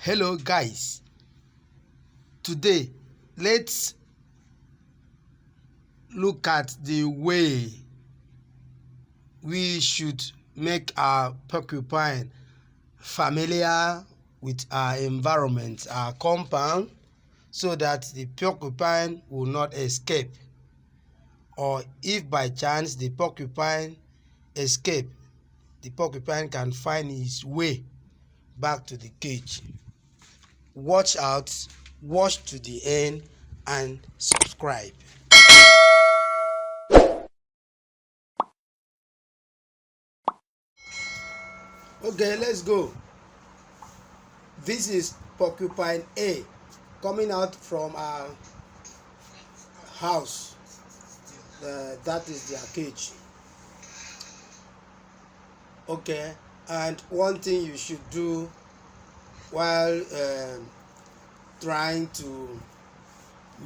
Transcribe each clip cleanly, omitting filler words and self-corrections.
Hello guys, today let's look at the way we should make our porcupine familiar with our environment, our compound, so that the porcupine will not escape, or if by chance the porcupine escape, the porcupine can find his way back to the cage. Watch out, watch to the end and subscribe. Okay, let's go. This is porcupine A coming out from our house. That is their cage. Okay, and one thing you should do while trying to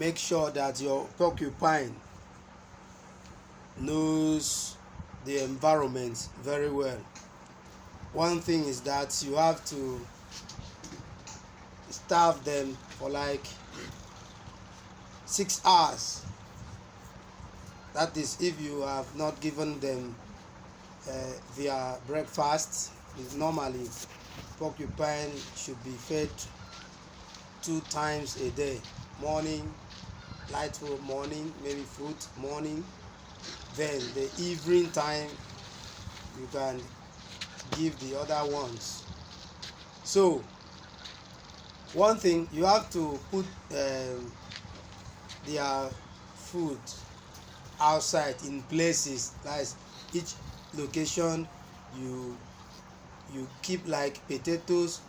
make sure that your porcupine knows the environment very well. One thing is that you have to starve them for like 6 hours. That is, if you have not given them their breakfast. Normally porcupine should be fed 2 times a day: morning, light food morning, maybe fruit morning, then the evening time you can give the other ones. So one thing, you have to put their food outside in places, like each location you keep like potatoes,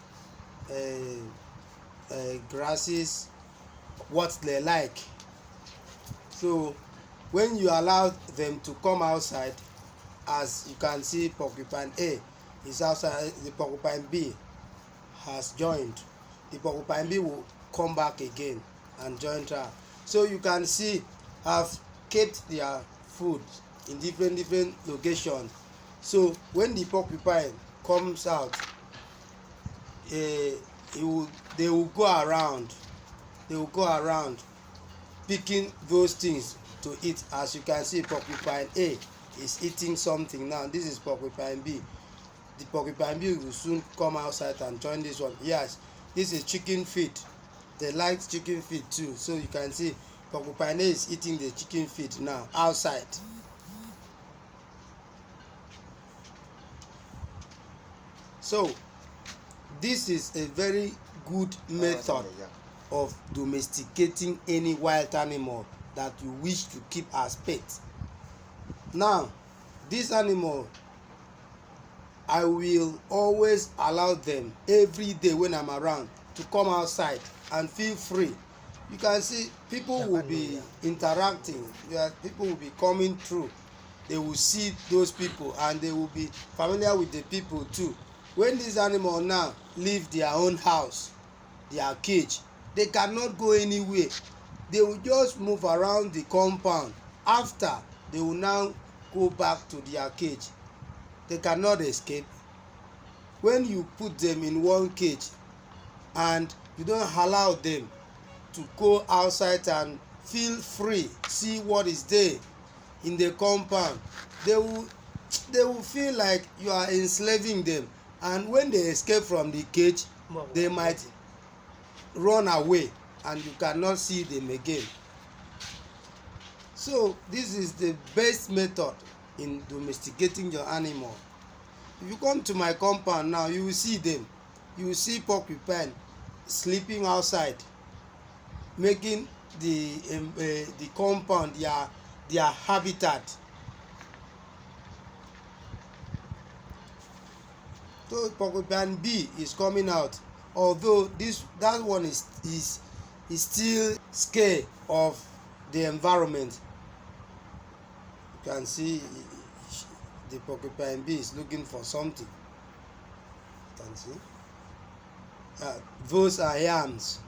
grasses, what they like. So when you allow them to come outside, as you can see, porcupine A is outside, the porcupine B has joined. The porcupine B will come back again and join her. So you can see have kept their food in different locations. So when the porcupine comes out, they will go around. They will go around picking those things to eat. As you can see, porcupine A is eating something now. This is porcupine B. The porcupine B will soon come outside and join this one. Yes, this is chicken feed. They like chicken feed too. So you can see porcupine A is eating the chicken feed now outside. So this is a very good method of domesticating any wild animal that you wish to keep as pet. Now this animal, I will always allow them every day when I'm around to come outside and feel free. You can see people will be interacting, people will be coming through. They will see those people and they will be familiar with the people too. When these animals now leave their own house, their cage, they cannot go anywhere. They will just move around the compound. After, they will now go back to their cage. They cannot escape. When you put them in one cage and you don't allow them to go outside and feel free, see what is there in the compound, they will feel like you are enslaving them, and when they escape from the cage, they might run away and you cannot see them again. So this is the best method in domesticating your animal. If you come to my compound now, you will see them. You will see porcupine sleeping outside, making the compound their habitat. So porcupine B is coming out, although that one is still scared of the environment. You can see the porcupine B is looking for something. You can see those are yams.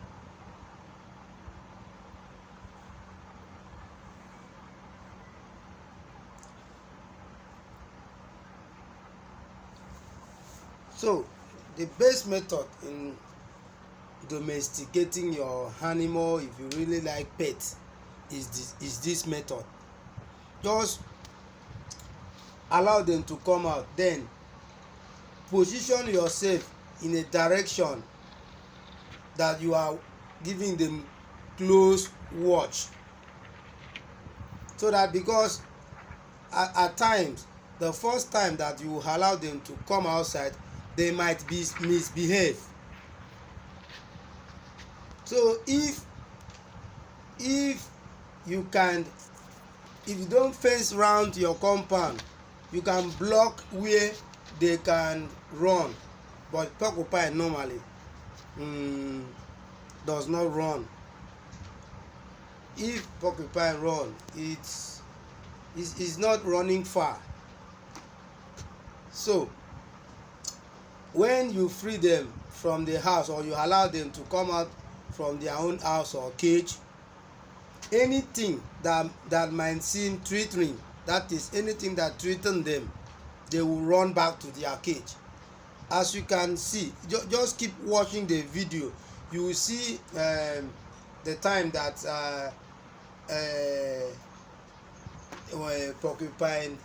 So the best method in domesticating your animal, if you really like pets, is this method. Just allow them to come out, then position yourself in a direction that you are giving them close watch, so that, because at times, the first time that you allow them to come outside, they might be misbehave. So if you can, if you don't fence round your compound, you can block where they can run. But porcupine normally does not run. If porcupine run, it's not running far. So when you free them from the house, or you allow them to come out from their own house or cage, anything that might seem threatening, that is, anything that threatens them, they will run back to their cage. As you can see, just keep watching the video, you will see the time that porcupine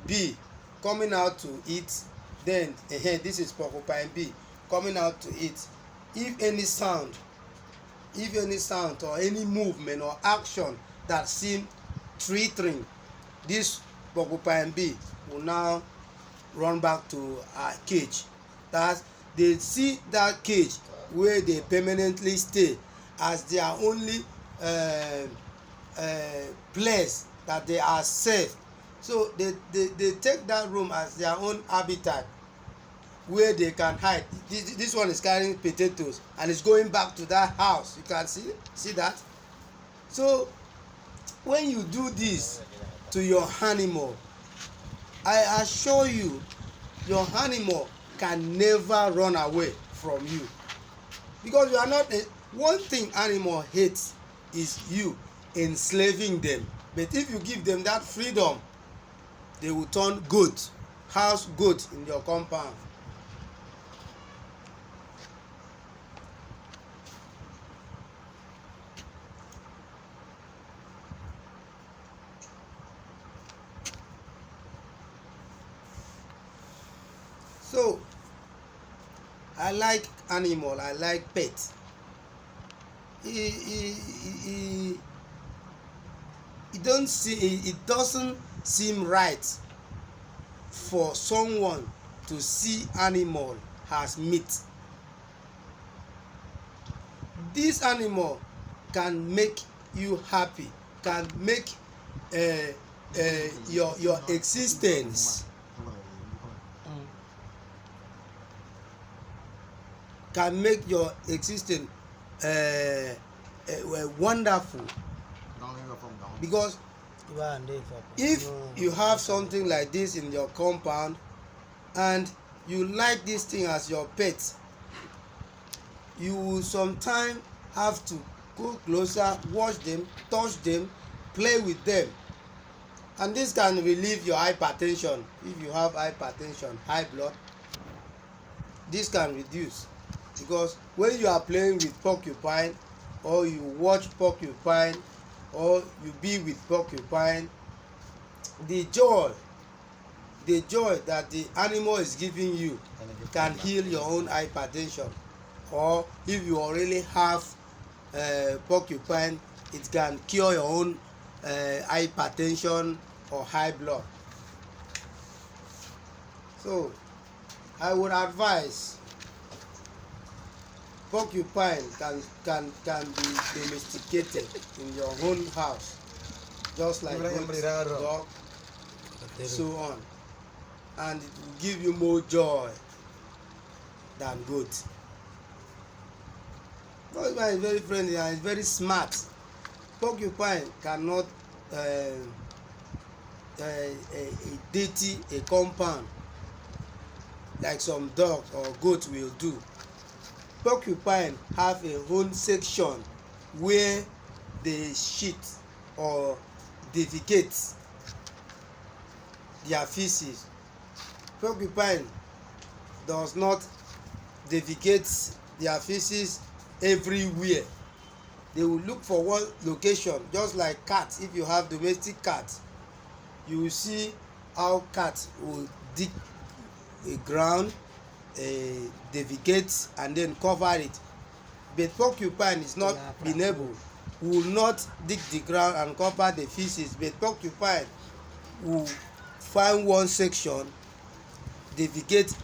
B coming out to eat. Then this is porcupine B coming out to eat. If any sound or any movement or action that seem threatening, this porcupine B will now run back to our cage. That they see that cage where they permanently stay as their only place that they are safe. So they take that room as their own habitat, where they can hide. This one is carrying potatoes and is going back to that house. You can see that. So when you do this to your animal, I assure you, your animal can never run away from you, because you are not one thing animal hates is you enslaving them. But if you give them that freedom, they will turn goat, house goat in your compound. So I like animal, I like pet. It doesn't seem right for someone to see animal as meat. This animal can make you happy, can make your existence wonderful. Because if you have something like this in your compound and you like this thing as your pet, you will sometimes have to go closer, watch them, touch them, play with them. And this can relieve your hypertension. If you have hypertension, high blood, this can reduce. Because when you are playing with porcupine, or you watch porcupine, or you be with porcupine, the joy that the animal is giving you can heal your own hypertension. Or if you already have porcupine, it can cure your own hypertension or high blood. So I would advise porcupine can be domesticated in your own house, just like goat, dog, so on, and it will give you more joy than goat. Porcupine is very friendly and is very smart. Porcupine cannot dirty a compound like some dogs or goats will do. Porcupine have a own section where they shit or defecate their feces. Porcupine does not defecate their feces everywhere. They will look for one location, just like cats. If you have domestic cats, you will see how cats will dig a ground, defecate, and then cover it. But porcupine is not been able, will not dig the ground and cover the feces. But porcupine will find one section, defecate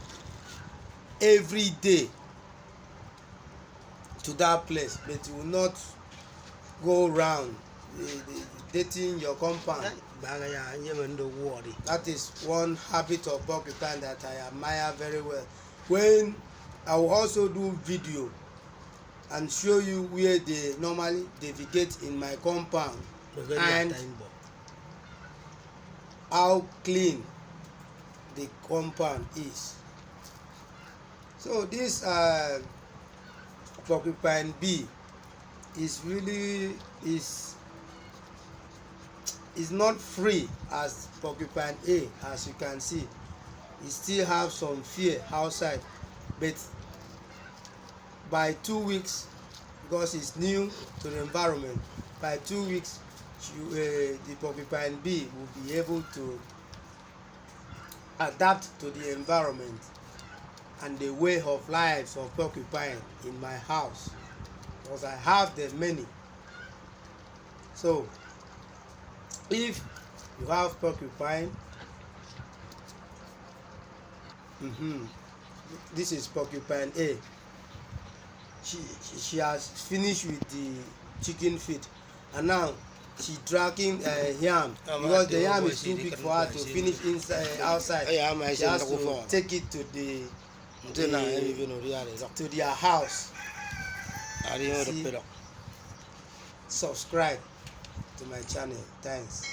every day to that place, but it will not go round dating your compound. That is one habit of porcupine that I admire very well. When I will also do video and show you where they normally defecate in my compound and how clean the compound is. So this porcupine B is really is not free as porcupine A. As you can see, it still have some fear outside, but by 2 weeks, because it's new to the environment, by 2 weeks the porcupine B will be able to adapt to the environment and the way of life of porcupine in my house, because I have them many. So if you have porcupine, this is porcupine A. She has finished with the chicken feed, and now she dragging yam, because the yam is too big for her to finish inside outside. She has to take it to their house. See, subscribe to my channel. Thanks.